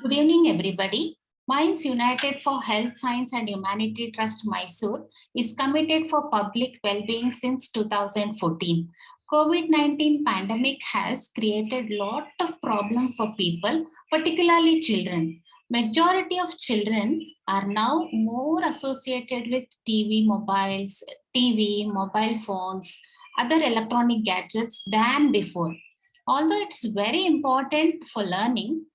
Good evening, everybody. Minds United for Health, Science and Humanity Trust Mysuru is committed for public well-being since 2014. COVID-19 pandemic has created lot of problems for people, particularly children. Majority of children are now more associated with TV, mobile phones, other electronic gadgets than before. Although it's very important for learning,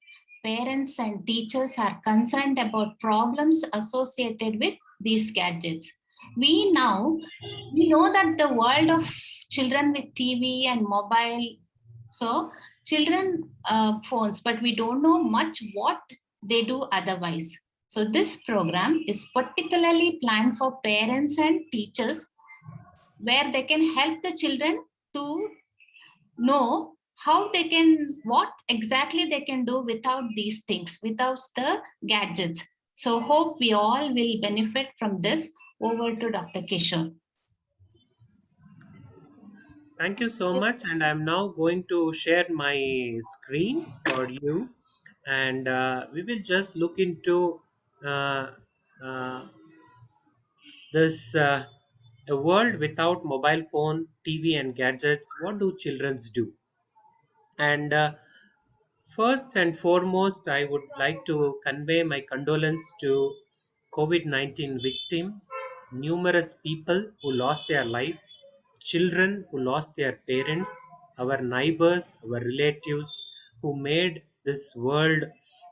parents and teachers are concerned about problems associated with these gadgets. We now we know that the world of children with TV and mobile, so children phones, but we don't know much what they do otherwise. So this program is particularly planned for parents and teachers where they can help the children to know how they can what exactly they can do without these things, without the gadgets. So hope we all will benefit from this. Over to Dr. Kishor. Thank you so much, and I'm now going to share my screen for you, and we will just look into uh, uh, this a world without mobile phone, TV, and gadgets. What do children do? And first and foremost, I would like to convey my condolence to COVID-19 victim, numerous people who lost their life, children who lost their parents, our neighbors, our relatives who made this world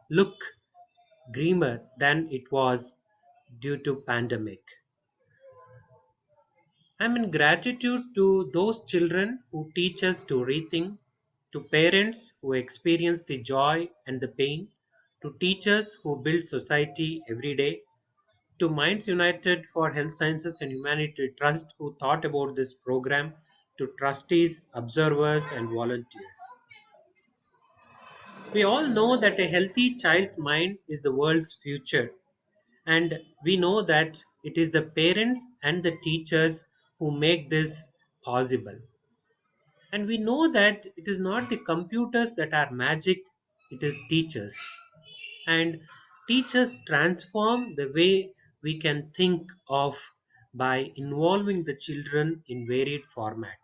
look grimmer than it was due to pandemic. I'm in gratitude to those children who teach us to rethink, to parents who experience the joy and the pain, to teachers who build society every day, to Minds United for Health Sciences and Humanity Trust who thought about this program, to trustees, observers, and volunteers. We all know that a healthy child's mind is the world's future, and we know that it is the parents and the teachers who make this possible. And we know that it is not the computers that are magic, it is teachers. And teachers transform the way we can think of by involving the children in varied format.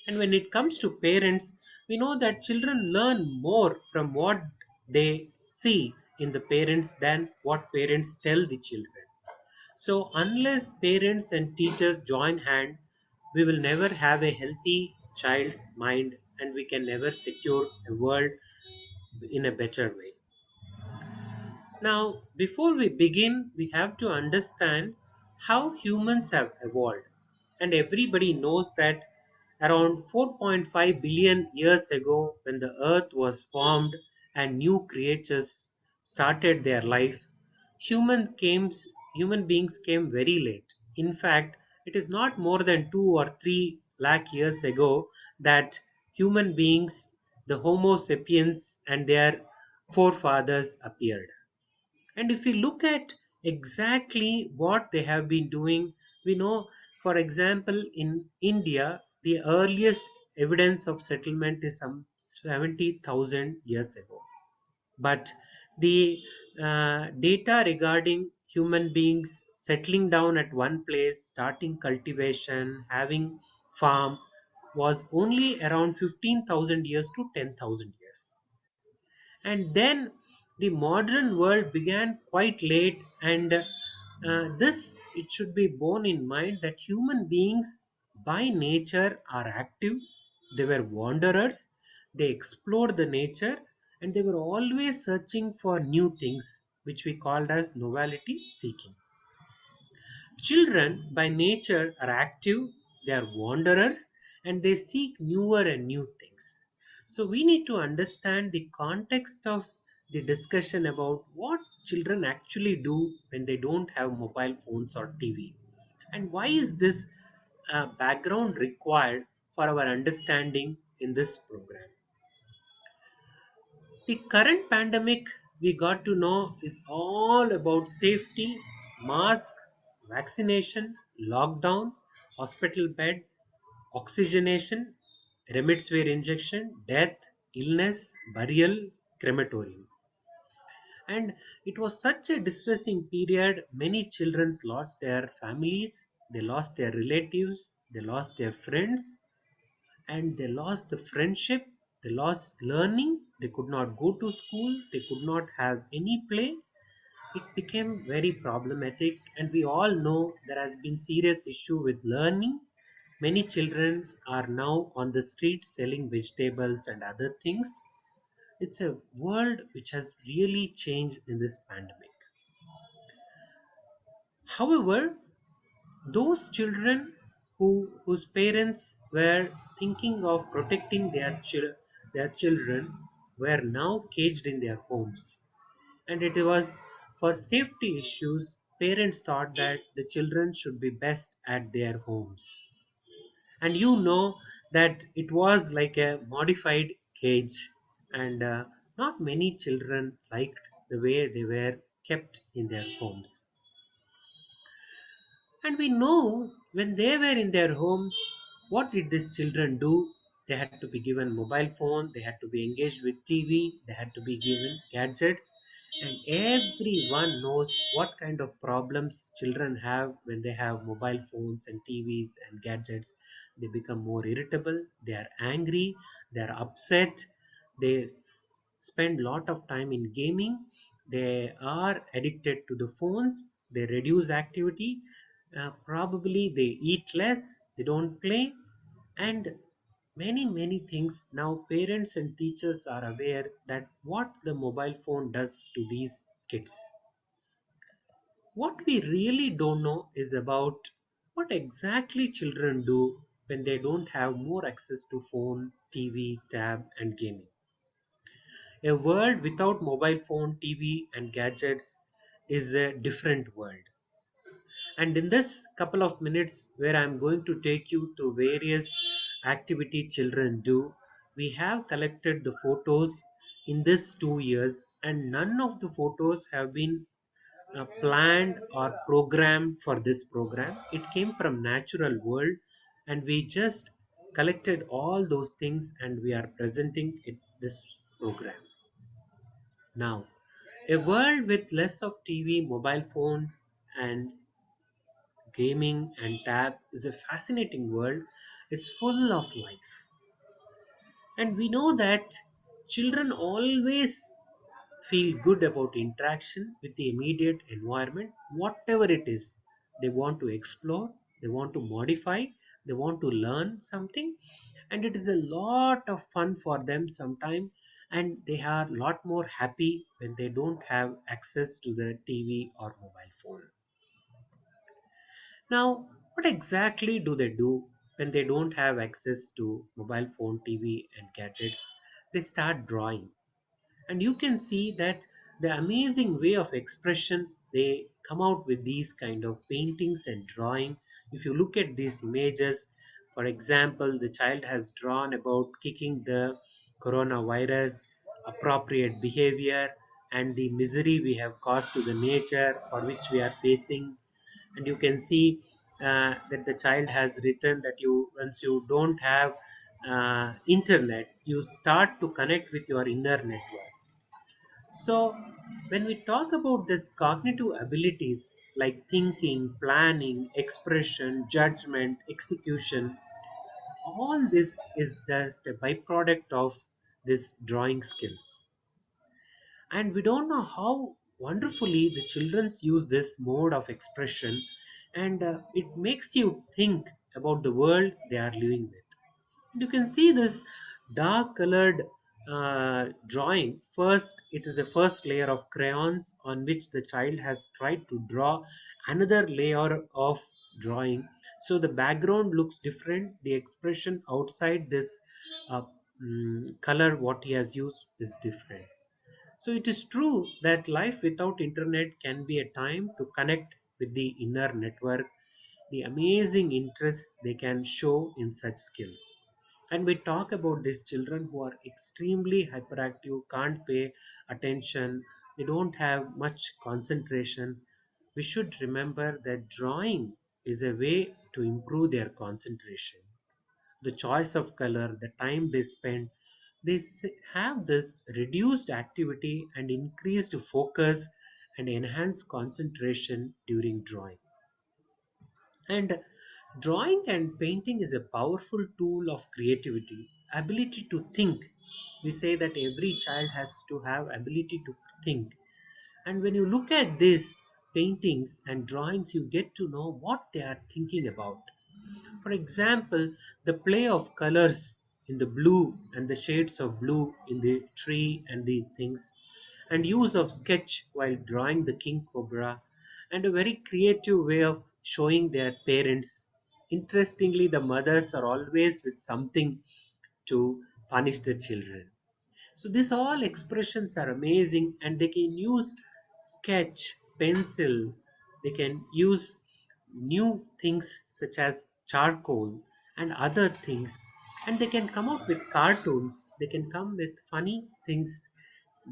And when it comes to parents, we know that children learn more from what they see in the parents than what parents tell the children. So, unless parents and teachers join hand, we will never have a healthy child's mind and we can never secure a world in a better way. Now, before we begin, we have to understand how humans have evolved. And everybody knows that around 4.5 billion years ago, when the earth was formed and new creatures started their life, human beings came very late. In fact, it is not more than 2 or 3 lakh years ago that human beings, the Homo sapiens, and their forefathers appeared. And if we look at exactly what they have been doing, we know, for example, in India, the earliest evidence of settlement is some 70,000 years ago. But the data regarding human beings settling down at one place, starting cultivation, having farm, was only around 15,000 years to 10,000 years. And then the modern world began quite late, and this it should be borne in mind that human beings by nature are active. They were wanderers, they explored the nature, and they were always searching for new things, which we called as novelty seeking. Children by nature are active, they are wanderers, and they seek newer and new things. So we need to understand the context of the discussion about what children actually do when they don't have mobile phones or TV. And why is this background required for our understanding in this program? The current pandemic we got to know is all about safety, mask, vaccination, lockdown, hospital bed, oxygenation, remdesivir injection, death, illness, burial. crematorium. And it was such a distressing period. Many children lost their families, they lost their relatives, they lost their friends, and they lost the friendship, they lost learning, they could not go to school, they could not have any play. It became very problematic, and we all know there has been serious issue with learning. Many children are now on the streets selling vegetables and other things. It's a world which has really changed in this pandemic. However, those children whose parents were thinking of protecting their children were now caged in their homes, and it was for safety issues. Parents thought that the children should be best at their homes, and you know that it was like a modified cage, and not many children liked the way they were kept in their homes. And we know when they were in their homes, what did these children do? They had to be given mobile phone, they had to be engaged with TV, they had to be given gadgets, and everyone knows what kind of problems children have when they have mobile phones and TVs and gadgets. They become more irritable, they are angry, they are upset, they spend lot of time in gaming, they are addicted to the phones, they reduce activity, probably they eat less, they don't play, and many things. Now parents and teachers are aware that what the mobile phone does to these kids. What we really don't know is about what exactly children do when they don't have more access to phone, TV, tab, and gaming. A world without mobile phone, TV, and gadgets is a different world. And in this couple of minutes, where I'm going to take you to various activity children do, we have collected the photos in this 2 years, and none of the photos have been planned or programmed for this program. It came from natural world, and we just collected all those things and we are presenting it this program. Now, a world with less of TV, mobile phone, and gaming and tab is a fascinating world. It's full of life. And we know that children always feel good about interaction with the immediate environment, whatever it is. They want to explore, they want to modify, they want to learn something, and it is a lot of fun for them sometime. And they are a lot more happy when they don't have access to the TV or mobile phone. Now, what exactly do they do when they don't have access to mobile phone, TV, and gadgets? They start drawing. And you can see that the amazing way of expressions they come out with these kind of paintings and drawing. If you look at these images, for example, the child has drawn about kicking the coronavirus, appropriate behavior, and the misery we have caused to the nature for which we are facing. And you can see that the child has written that you once you don't have internet, you start to connect with your inner network. So when we talk about this cognitive abilities like thinking, planning, expression, judgment, execution, all this is just a byproduct of this drawing skills. And we don't know how wonderfully the childrens use this mode of expression, and it makes you think about the world they are living with. You can see this dark colored drawing. First, it is a first layer of crayons on which the child has tried to draw another layer of drawing. So the background looks different, the expression outside this uh, color what he has used is different. So it is true that life without internet can be a time to connect with the inner network, the amazing interest they can show in such skills. And we talk about these children who are extremely hyperactive, can't pay attention, they don't have much concentration. We should remember that drawing is a way to improve their concentration. The choice of color, the time they spend, they have this reduced activity and increased focus and enhanced concentration during drawing. And drawing and painting is a powerful tool of creativity, ability to think. We say that every child has to have ability to think. And when you look at these paintings and drawings, you get to know what they are thinking about. For example, the play of colors in the blue and the shades of blue in the tree and the things, and use of sketch while drawing the king cobra, and a very creative way of showing their parents. Interestingly, the mothers are always with something to punish the children. So these all expressions are amazing, and they can use sketch, pencil, they can use new things such as charcoal and other things, and they can come up with cartoons, they can come with funny things.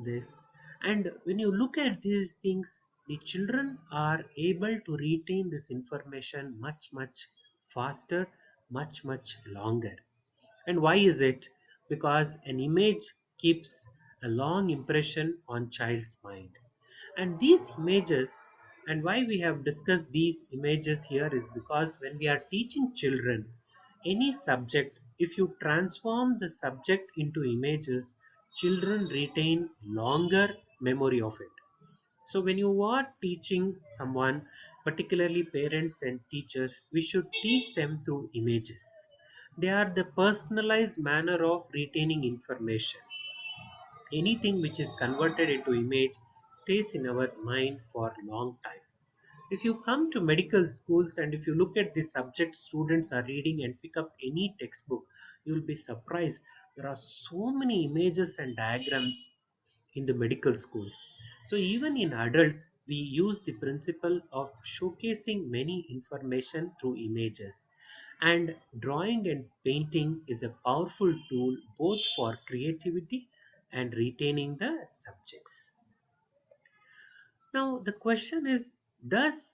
This, and when you look at these things, the children are able to retain this information much faster, much longer. And why is it? Because an image keeps a long impression on child's mind. And these images, and why we have discussed these images here is because when we are teaching children any subject, if you transform the subject into images, children retain longer memory of it. So when you are teaching someone, particularly parents and teachers, we should teach them through images. They are the personalized manner of retaining information. Anything which is converted into image stays in our mind for a long time. If you come to medical schools and if you look at the subject students are reading and pick up any textbook, you will be surprised. There are so many images and diagrams in the medical schools. So even in adults, we use the principle of showcasing many information through images. And drawing and painting is a powerful tool both for creativity and retaining the subjects. Now the question is, does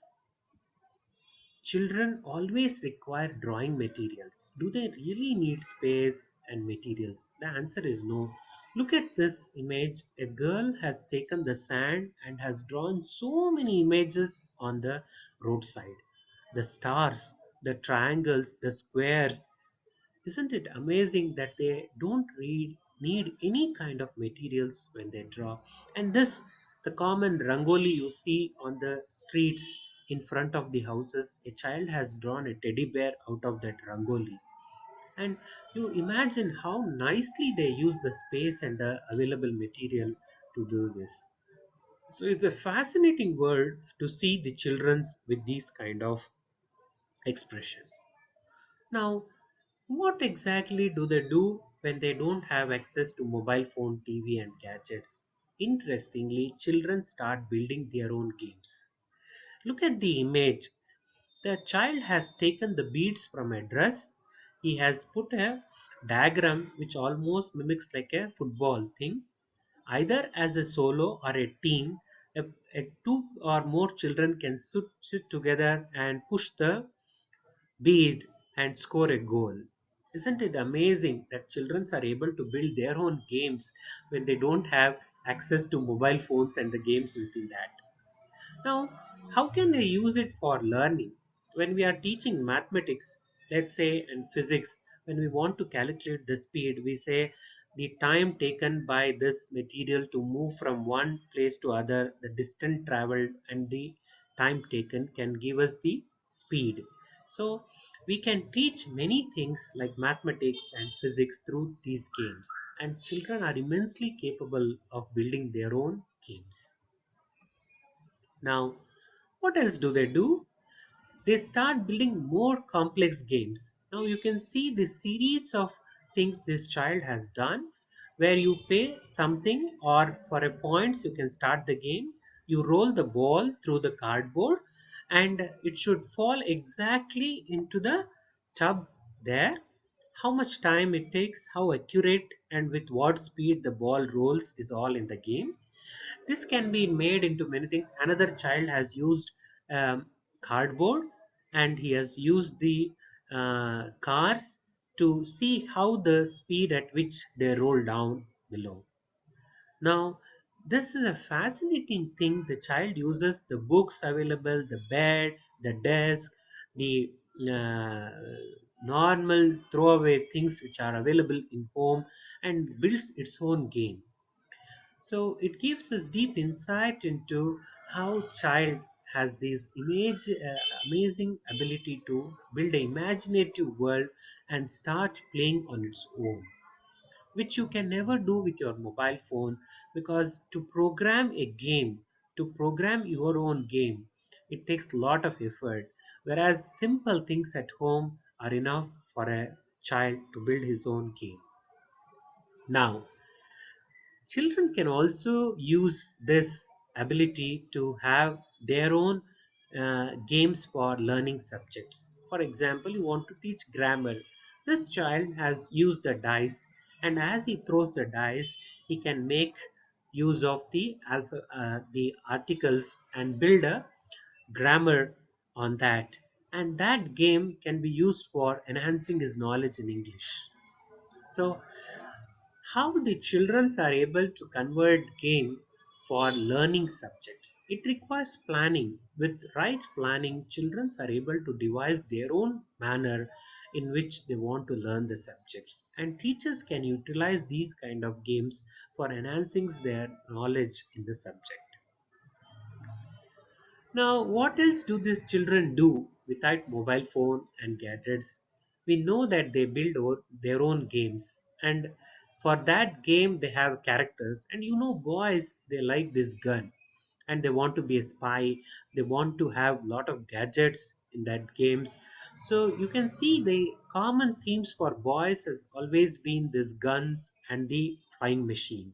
children always require drawing materials? Do they really need space and materials? The answer is no. Look at this image. A girl has taken the sand and has drawn so many images on the roadside. The stars, the triangles, the squares, isn't it amazing that they don't need any kind of materials when they draw? And this, the common rangoli you see on the streets in front of the houses, a child has drawn a teddy bear out of that rangoli. And you imagine how nicely they use the space and the available material to do this. So it's a fascinating world to see the children's with these kind of expression. Now, what exactly do they do when they don't have access to mobile phone, TV, and gadgets? Interestingly, children start building their own games. Look at the image. The child has taken the beads from a dress. He has put a diagram which almost mimics like a football thing. Either as a solo or a team, two or more children can sit together and push the beat and score a goal. Isn't it amazing that children are able to build their own games when they don't have access to mobile phones and the games within that? Now, how can they use it for learning? When we are teaching mathematics, let's say, and physics, when we want to calculate the speed, we say the time taken by this material to move from one place to other, the distance traveled, and the time taken can give us the speed. So, we can teach many things like mathematics and physics through these games, and children are immensely capable of building their own games. Now, what else do they do? They start building more complex games. Now you can see this series of things this child has done where you pay something or for a points you can start the game. You roll the ball through the cardboard and it should fall exactly into the tub there. How much time it takes, how accurate and with what speed the ball rolls is all in the game. This can be made into many things. Another child has used cardboard and he has used the cars to see how the speed at which they roll down below. Now, this is a fascinating thing. The child uses the books available, the bed, the desk, the uh, normal throwaway things which are available in home, and builds its own game. So it gives us deep insight into how child has this amazing ability to build an imaginative world and start playing on its own, which you can never do with your mobile phone, because to program your own game, it takes a lot of effort, whereas simple things at home are enough for a child to build his own game. Now, children can also use this ability to have their own games for learning subjects. For example, you want to teach grammar. This child has used the dice, and as he throws the dice, he can make use of the articles and build a grammar on that. And that game can be used for enhancing his knowledge in English. So how the children are able to convert game for learning subjects, it requires planning. With right planning, children are able to devise their own manner in which they want to learn the subjects, and teachers can utilize these kind of games for enhancing their knowledge in the subject. Now, what else do these children do without mobile phone and gadgets? We know that they build their own games, and for that game they have characters. And you know, boys, they like this gun, and they want to be a spy. They want to have lot of gadgets in that games. So you can see the common themes for boys has always been this guns and the flying machine.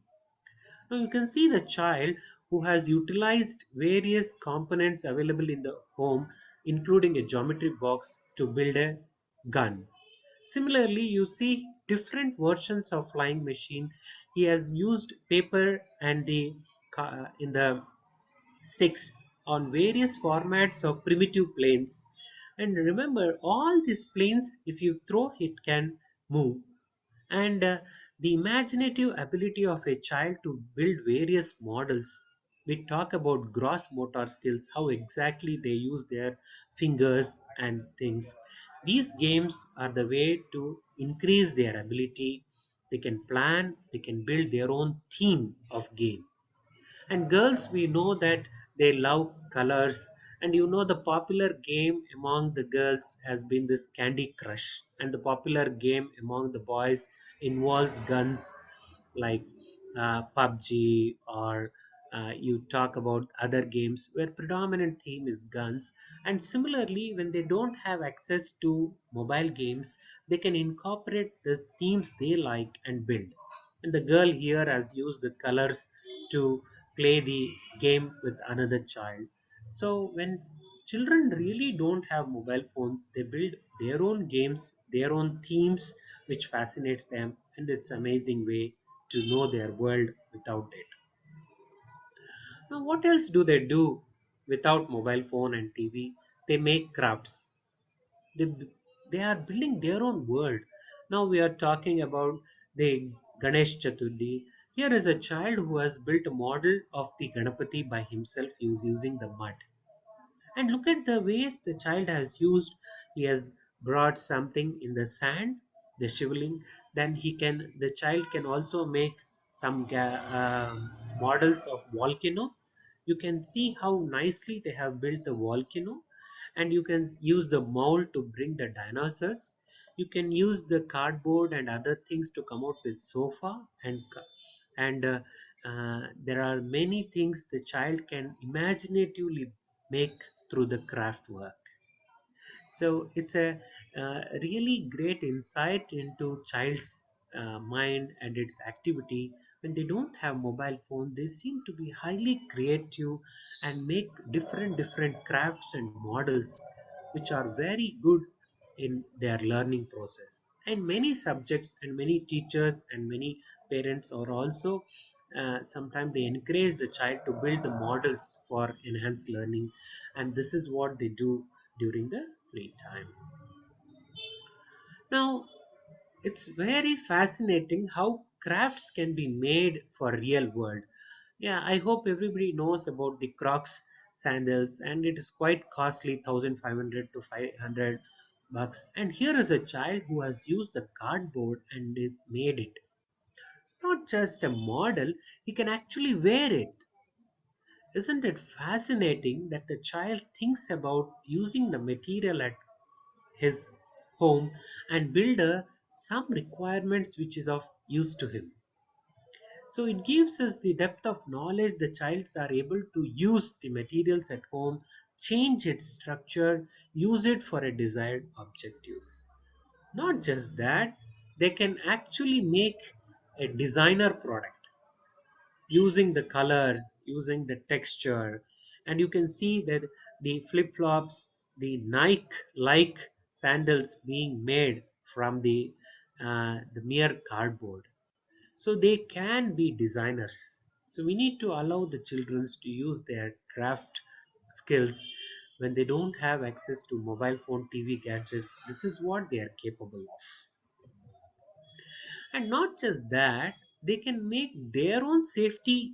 Now you can see the child who has utilized various components available in the home, including a geometry box, to build a gun. Similarly, you see different versions of flying machine. He has used paper and the in the sticks on various formats of primitive planes. And remember, all these planes, if you throw, it can move. And the imaginative ability of a child to build various models. We talk about gross motor skills, how exactly they use their fingers and things. These games are the way to increase their ability. They can plan, they can build their own theme of game. And girls, we know that they love colors. And you know, the popular game among the girls has been this Candy Crush. And the popular game among the boys involves guns, like PUBG, or you talk about other games where predominant theme is guns. And similarly, when they don't have access to mobile games, they can incorporate the themes they like and build. And the girl here has used the colors to play the game with another child. So when children really don't have mobile phones, they build their own games, their own themes, which fascinates them, and it's amazing way to know their world without it. Now, what else do they do without mobile phone and TV? They make crafts. They are building their own world. Now we are talking about the Ganesh Chaturthi. Here is a child who has built a model of the Ganapati by himself using the mud. And look at the ways the child has used. He has brought something in the sand, the shivling. Then the child can also make some models of volcano. You can see how nicely they have built the volcano, and you can use the mold to bring the dinosaurs. You can use the cardboard and other things to come out with sofa and there are many things the child can imaginatively make through the craft work. So it's a really great insight into child's mind and its activity. When they don't have mobile phone, they seem to be highly creative and make different crafts and models, which are very good in their learning process. And many subjects and many teachers and many parents are also sometimes they encourage the child to build the models for enhanced learning, and this is what they do during the free time. Now, It's very fascinating how crafts can be made for real world. Yeah, I hope everybody knows about the Crocs sandals, and it is quite costly, 1,500 to 500 bucks. And here is a child who has used the cardboard and is made it. Not just a model, he can actually wear it. Isn't it fascinating that the child thinks about using the material at his home and build some requirements which is of use to him? So it gives us the depth of knowledge. The childs are able to use the materials at home, change its structure, use it for a desired objectives. Not just that, they can actually make a designer product using the colors, using the texture, and you can see that the flip flops, the Nike like sandals being made from the mere cardboard. So they can be designers. So we need to allow the children to use their craft skills when they don't have access to mobile phone, TV gadgets. This is what they are capable of. And not just that, they can make their own safety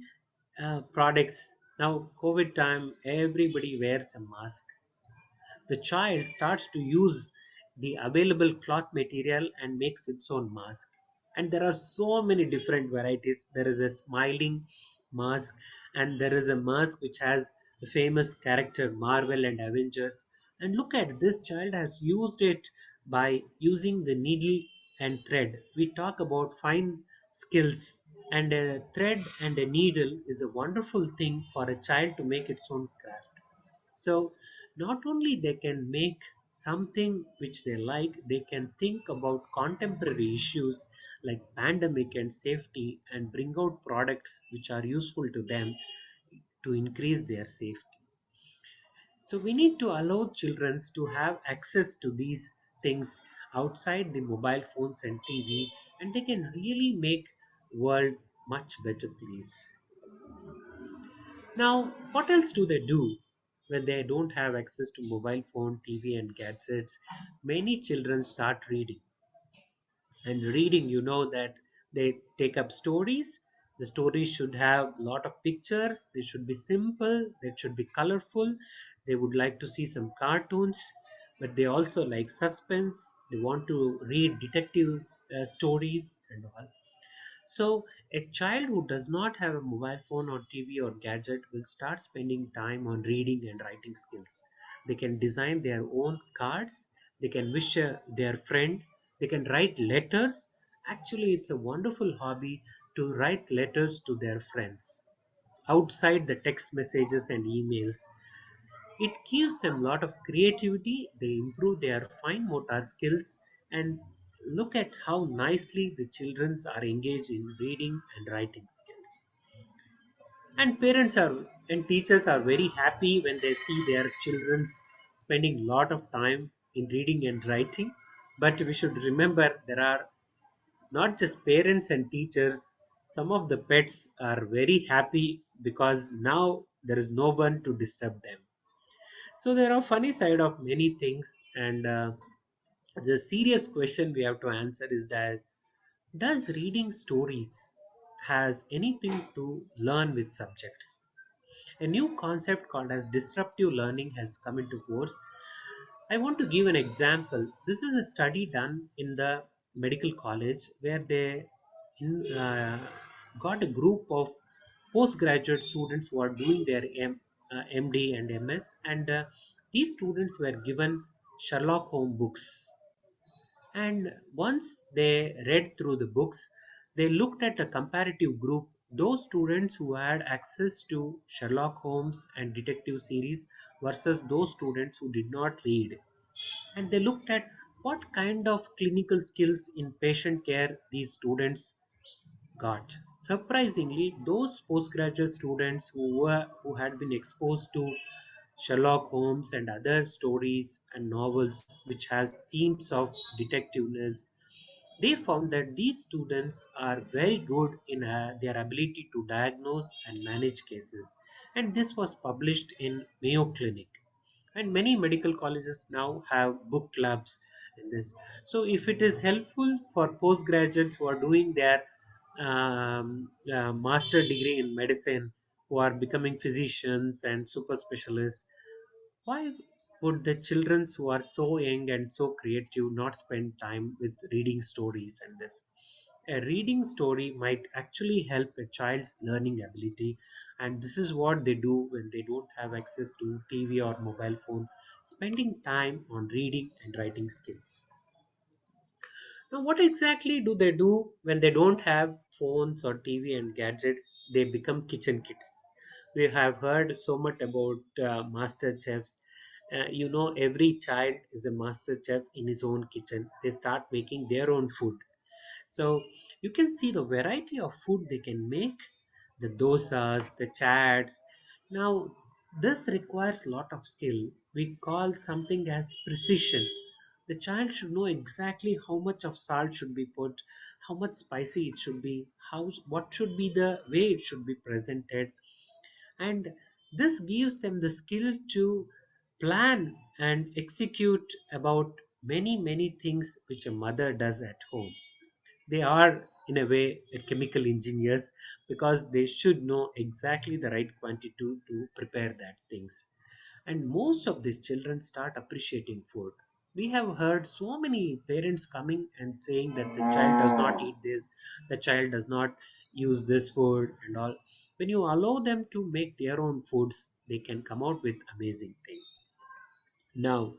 products. Now, COVID time, everybody wears a mask. The child starts to use the available cloth material and makes its own mask. And there are so many different varieties. There is a smiling mask, and there is a mask which has the famous character Marvel and Avengers. And look at this child has used it by using the needle and thread. We talk about fine skills, and a thread and a needle is a wonderful thing for a child to make its own craft. So not only they can make something which they like, they can think about contemporary issues like pandemic and safety and bring out products which are useful to them to increase their safety. So we need to allow children to have access to these things outside the mobile phones and TV, and they can really make world much better place. Now, what else do they do when they don't have access to mobile phone, TV, and gadgets? Many children start reading. And reading, you know that they take up stories. The stories should have a lot of pictures. They should be simple. They should be colorful. They would like to see some cartoons, but they also like suspense. They want to read detective stories and all. So, a child who does not have a mobile phone or TV or gadget will start spending time on reading and writing skills. They can design their own cards, they can wish their friend, they can write letters. Actually, it's a wonderful hobby to write letters to their friends outside the text messages and emails. It gives them a lot of creativity. They improve their fine motor skills, and look at how nicely the children are engaged in reading and writing skills. And parents are and teachers are very happy when they see their children spending a lot of time in reading and writing. But we should remember there are not just parents and teachers. Some of the pets are very happy because now there is no one to disturb them. So there are funny side of many things, and the serious question we have to answer is that does reading stories has anything to learn with subjects? A new concept called as disruptive learning has come into force. I want to give an example. This is a study done in the medical college where they got a group of postgraduate students who are doing their MD and MS, and these students were given Sherlock Holmes books. And once they read through the books, they looked at a comparative group, those students who had access to Sherlock Holmes and detective series versus those students who did not read. And they looked at what kind of clinical skills in patient care these students got. Surprisingly, those postgraduate students who had been exposed to Sherlock Holmes and other stories and novels which has themes of detectiveness, they found that these students are very good in their ability to diagnose and manage cases. And this was published in Mayo Clinic. And many medical colleges now have book clubs in this. So if it is helpful for postgraduates who are doing their master degree in medicine, who are becoming physicians and super specialists, why would the children who are so young and so creative not spend time with reading stories and this? A reading story might actually help a child's learning ability, and this is what they do when they don't have access to TV or mobile phone, spending time on reading and writing skills. Now, what exactly do they do when they don't have phones or TV and gadgets? They become kitchen kids. We have heard so much about master chefs. Every child is a master chef in his own kitchen. They start making their own food. So you can see the variety of food they can make, the dosas, the chats. Now, this requires a lot of skill. We call something as precision. The child should know exactly how much of salt should be put, how much spicy it should be, how what should be the way it should be presented, and this gives them the skill to plan and execute about many things which a mother does at home. They are in a way chemical engineers because they should know exactly the right quantity to prepare that things. And most of these children start appreciating food. We have heard so many parents coming and saying that the child does not eat this, the child does not use this food and all. When you allow them to make their own foods, they can come out with amazing things. Now,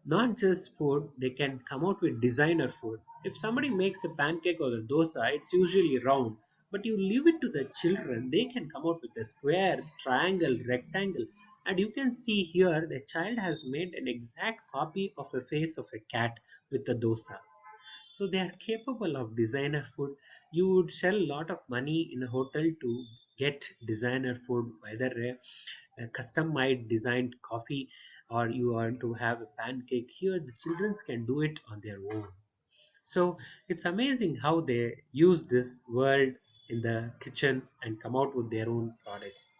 not just food, they can come out with designer food. If somebody makes a pancake or a dosa, it's usually round. But you leave it to the children, they can come out with a square, triangle, rectangle. And you can see here the child has made an exact copy of a face of a cat with a dosa. So they are capable of designer food. You would sell a lot of money in a hotel to get designer food, whether a custom made designed coffee or you want to have a pancake. Here the children can do it on their own. So it's amazing how they use this world in the kitchen and come out with their own products.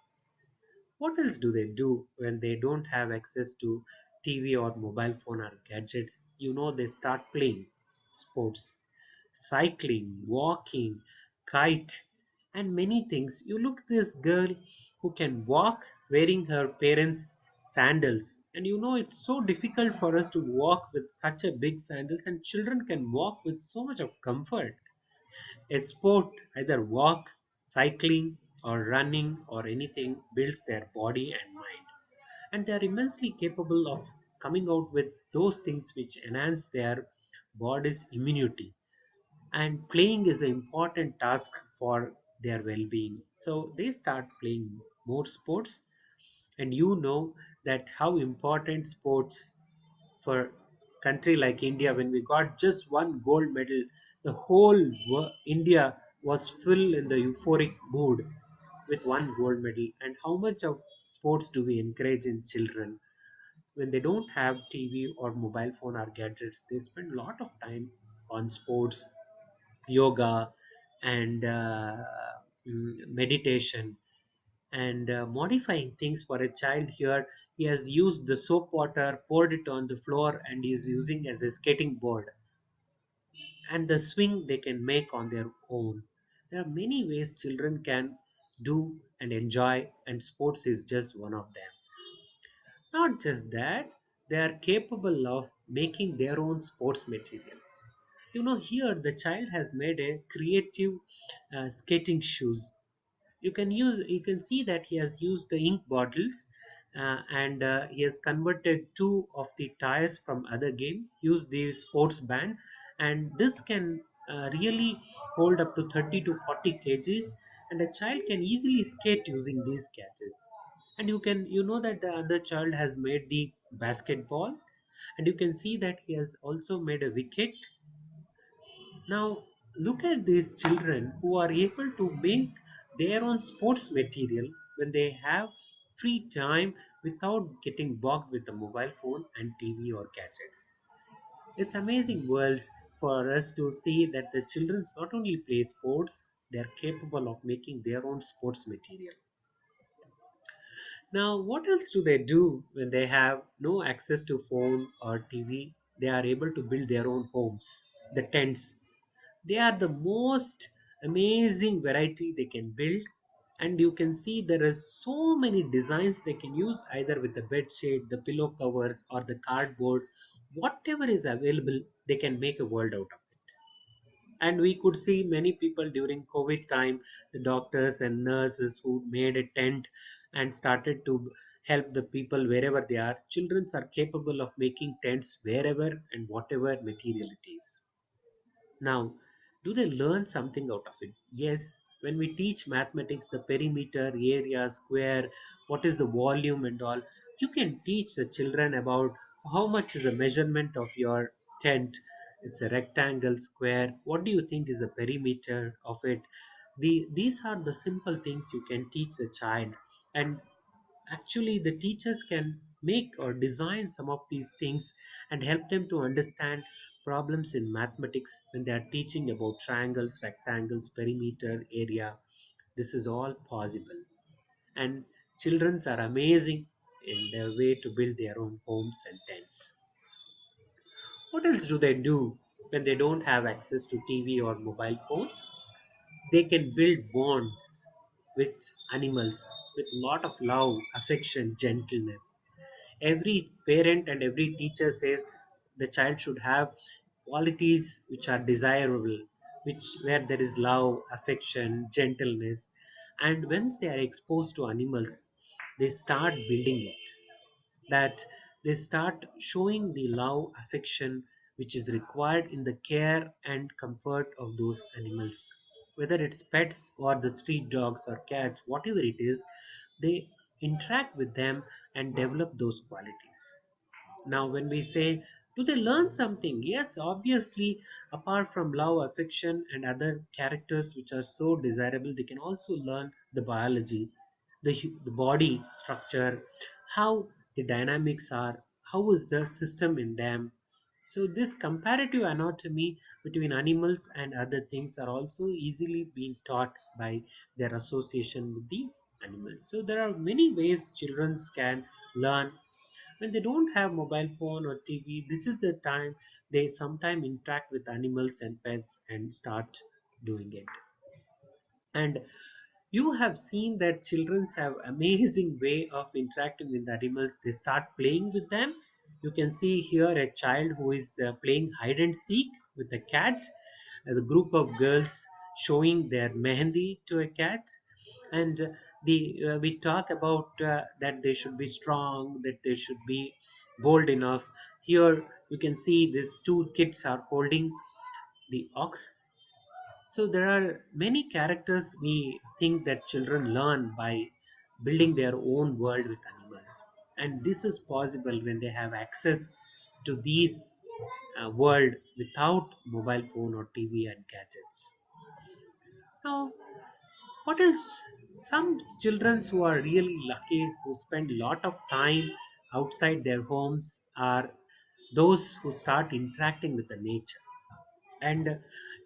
What else do they do when they don't have access to TV or mobile phone or gadgets? They start playing sports, cycling, walking, kite, and many things. You look this girl who can walk wearing her parents' sandals, and it's so difficult for us to walk with such a big sandals, and children can walk with so much of comfort. A sport, either walk, cycling, or running, or anything, builds their body and mind. And they are immensely capable of coming out with those things which enhance their body's immunity. And playing is an important task for their well being. So they start playing more sports, and that how important sports for country like India. When we got just one gold medal, the whole India was full in the euphoric mood with one gold medal. And how much of sports do we encourage in children? When they don't have TV or mobile phone or gadgets, they spend a lot of time on sports, yoga, and meditation, and modifying things for a child. Here he has used the soap water, poured it on the floor, and is using as a skating board, and the swing they can make on their own. There are many ways children can do and enjoy, and sports is just one of them. Not just that, they are capable of making their own sports material. Here the child has made a creative skating shoes. You can see that he has used the ink bottles, and he has converted two of the tires from other game, used the sports band, and this can really hold up to 30 to 40 kgs, and a child can easily skate using these gadgets. And you know that the other child has made the basketball, and you can see that he has also made a wicket. Now, look at these children who are able to make their own sports material when they have free time without getting bogged with the mobile phone and TV or gadgets. It's amazing worlds for us to see that the children not only play sports, they're capable of making their own sports material. Now, what else do they do when they have no access to phone or TV? they are able to build their own homes, the tents. They are the most amazing variety they can build. And you can see there is so many designs they can use, either with the bed shade, the pillow covers, or the cardboard. Whatever is available, they can make a world out of it. And we could see many people during COVID time, the doctors and nurses who made a tent and started to help the people wherever they are. Children are capable of making tents wherever and whatever material it is. Now, do they learn something out of it? Yes. When we teach mathematics, the perimeter, area, square, what is the volume and all, you can teach the children about how much is the measurement of your tent. It's a rectangle, square. What do you think is the perimeter of it? These are the simple things you can teach the child. And actually, the teachers can make or design some of these things and help them to understand problems in mathematics when they are teaching about triangles, rectangles, perimeter, area. This is all possible. And children are amazing in their way to build their own homes and tents. What else do they do when they don't have access to TV or mobile phones? They can build bonds with animals with a lot of love, affection, gentleness. Every parent and every teacher says the child should have qualities which are desirable, which where there is love, affection, gentleness. And once they are exposed to animals, they start building it, that they start showing the love, affection which is required in the care and comfort of those animals. Whether it's pets or the street dogs or cats, whatever it is, they interact with them and develop those qualities. Now, when we say, do they learn something? Yes, obviously, apart from love, affection, and other characters which are so desirable, they can also learn the biology, the body structure, how the dynamics are, how is the system in them. So, this comparative anatomy between animals and other things are also easily being taught by their association with the animals. So, there are many ways children can learn when they don't have mobile phone or TV. This is the time they sometime interact with animals and pets and start doing it. And you have seen that children have amazing way of interacting with animals. They start playing with them. You can see here a child who is playing hide and seek with a cat, the group of girls showing their mehendi to a cat. And the we talk about that they should be strong, that they should be bold enough. Here you can see these two kids are holding the ox. So there are many characters we think that children learn by building their own world with animals. And this is possible when they have access to these world without mobile phone or TV and gadgets. Now, what else? Some children who are really lucky, who spend a lot of time outside their homes, are those who start interacting with the nature. And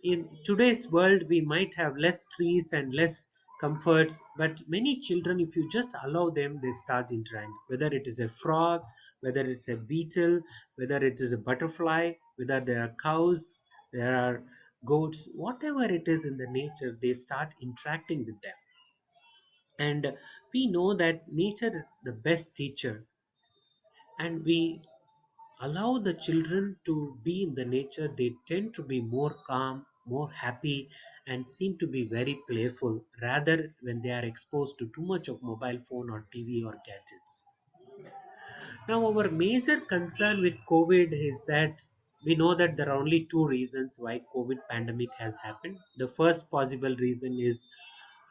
in today's world, we might have less trees and less comforts, but many children, if you just allow them, they start interacting. Whether it is a frog, whether it's a beetle, whether it is a butterfly, whether there are cows, there are goats, whatever it is in the nature, they start interacting with them. And we know that nature is the best teacher, and we allow the children to be in the nature. They tend to be more calm, more happy, and seem to be very playful rather when they are exposed to too much of mobile phone or TV or gadgets. Now, our major concern with COVID is that we know that there are only two reasons why COVID pandemic has happened. The first possible reason is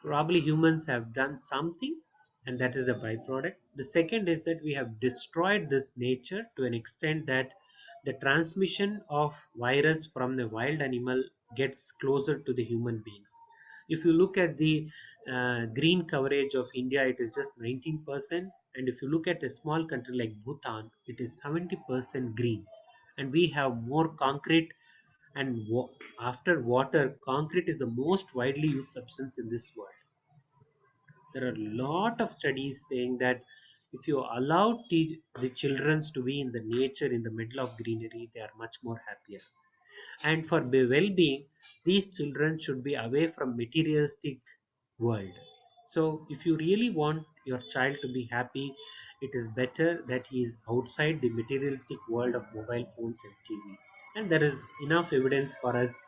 probably humans have done something, and that is the byproduct. The second is that we have destroyed this nature to an extent that the transmission of virus from the wild animal gets closer to the human beings. If you look at the green coverage of India, it is just 19%. And if you look at a small country like Bhutan, it is 70% green. And we have more concrete, and after water, concrete is the most widely used substance in this world. There are a lot of studies saying that If you allow the children to be in the nature, in the middle of greenery, they are much more happier. And for well-being, these children should be away from materialistic world. So if you really want your child to be happy, it is better that he is outside the materialistic world of mobile phones and TV. And there is enough evidence for us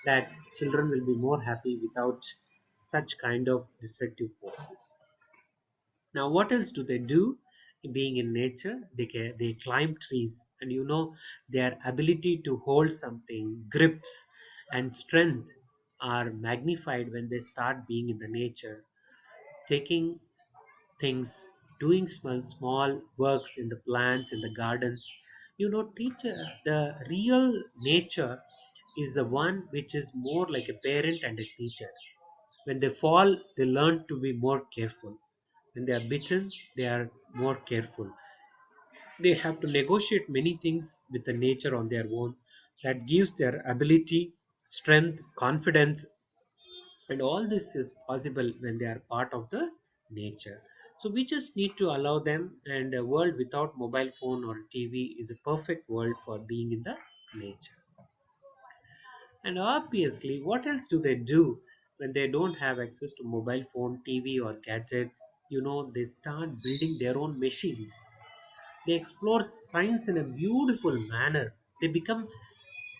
that children will be more happy without such kind of destructive forces. Now, what else do they do? Being in nature, they climb trees, and their ability to hold something, grips, and strength are magnified when they start being in the nature, taking things, doing small works in the plants, in the gardens. Teacher, the real nature is the one which is more like a parent and a teacher. When they fall, they learn to be more careful. When they are bitten, they are more careful. They have to negotiate many things with the nature on their own. That gives their ability, strength, confidence, and all this is possible when they are part of the nature. So we just need to allow them, and a world without mobile phone or TV is a perfect world for being in the nature. And obviously, what else do they do when they don't have access to mobile phone, TV, or gadgets? They start building their own machines. They explore science in a beautiful manner. They become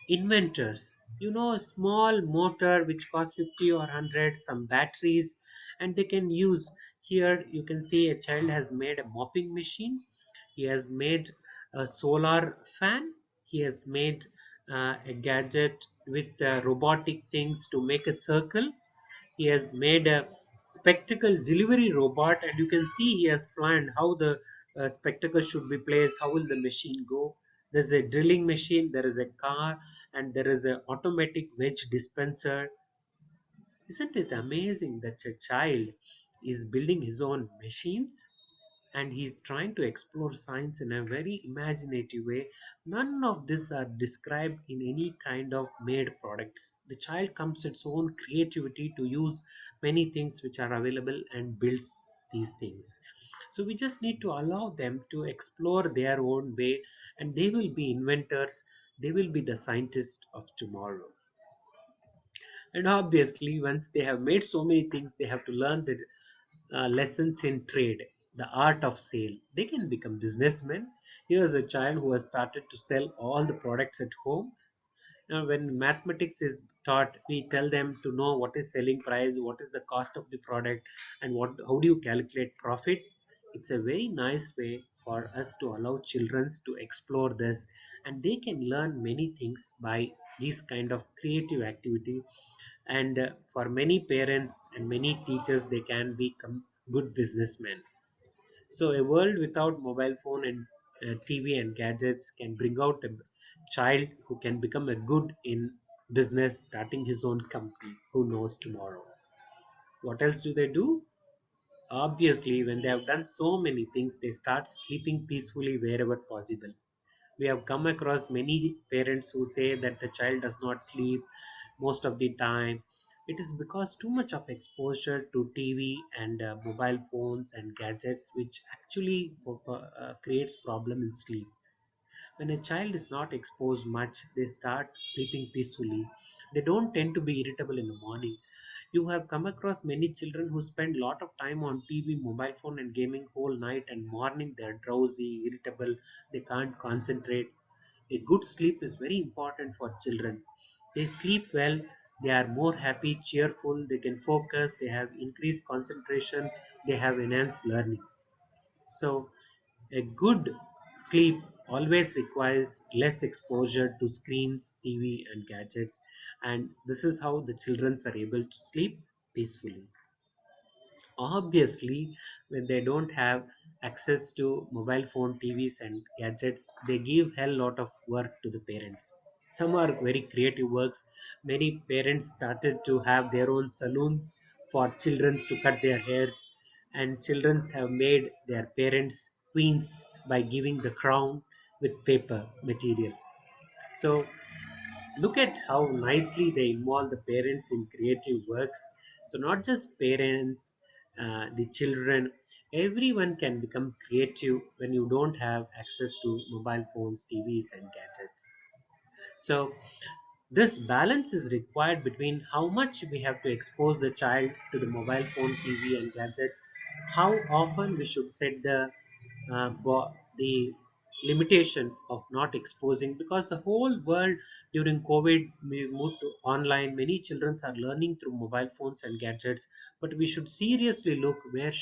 inventors. A small motor which costs 50 or 100, some batteries, and they can use. Here you can see a child has made a mopping machine. He has made a solar fan. He has made a gadget with robotic things to make a circle. He has made a spectacle delivery robot, and you can see he has planned how the spectacle should be placed, how will the machine go. There's a drilling machine, there is a car, and there is an automatic wedge dispenser. Isn't it amazing that a child is building his own machines, and he's trying to explore science in a very imaginative way? None of this are described in any kind of made products. The child comes its own creativity to use many things which are available and builds these things. So we just need to allow them to explore their own way, and they will be inventors. They will be the scientists of tomorrow. And obviously, once they have made so many things, they have to learn the lessons in trade, the art of sale. They can become businessmen. Here's a child who has started to sell all the products at home. Now, when mathematics is taught, we tell them to know what is selling price, what is the cost of the product, and how do you calculate profit. It's a very nice way for us to allow children to explore this, and they can learn many things by this kind of creative activity. And for many parents and many teachers, they can become good businessmen. So a world without mobile phone and TV and gadgets can bring out a child who can become a good in business, starting his own company. Who knows tomorrow? What else do they do? Obviously, when they have done so many things, they start sleeping peacefully wherever possible. We have come across many parents who say that the child does not sleep most of the time. It is because too much of exposure to TV and mobile phones and gadgets, which actually creates problem in sleep. When a child is not exposed much, they start sleeping peacefully. They don't tend to be irritable in the morning. You have come across many children who spend a lot of time on TV, mobile phone, and gaming whole night, and morning they're drowsy, irritable, they can't concentrate. A good sleep is very important for children. They sleep well, they are more happy, cheerful, they can focus, they have increased concentration, they have enhanced learning. So, a good sleep always requires less exposure to screens, TV, and gadgets, and this is how the children are able to sleep peacefully. Obviously, when they don't have access to mobile phone, TVs, and gadgets, they give hell lot of work to the parents. Some are very creative works. Many parents started to have their own salons for children to cut their hairs, and children have made their parents queens by giving the crown with paper material. So look at how nicely they involve the parents in creative works. So not just parents, the children, Everyone can become creative when you don't have access to mobile phones, TVs, and gadgets. So, this balance is required between how much we have to expose the child to the mobile phone, TV, and gadgets, how often we should set the limitation of not exposing, because the whole world during COVID we moved to online. Many children are learning through mobile phones and gadgets, but we should seriously look where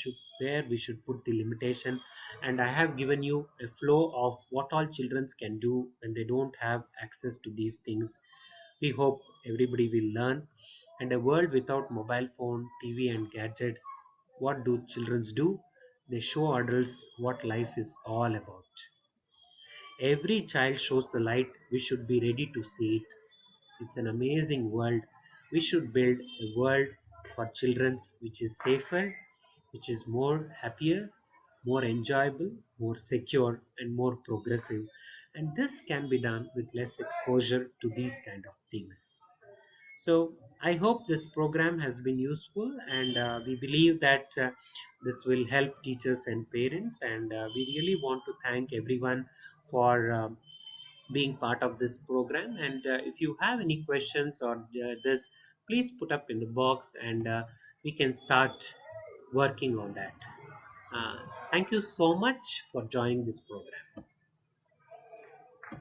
we should put the limitation. And I have given you a flow of what all children can do when they don't have access to these things. We hope everybody will learn. And a world without mobile phone, TV, and gadgets, what do children do? They show adults what life is all about. Every child shows the light. We should be ready to see it. It's an amazing world. We should build a world for children which is safer, which is more happier, more enjoyable, more secure, and more progressive. And this can be done with less exposure to these kind of things. So I hope this program has been useful, and we believe that this will help teachers and parents. And we really want to thank everyone for being part of this program. And if you have any questions or this, please put up in the box, and we can start working on that. Uh, Thank you so much for joining this program.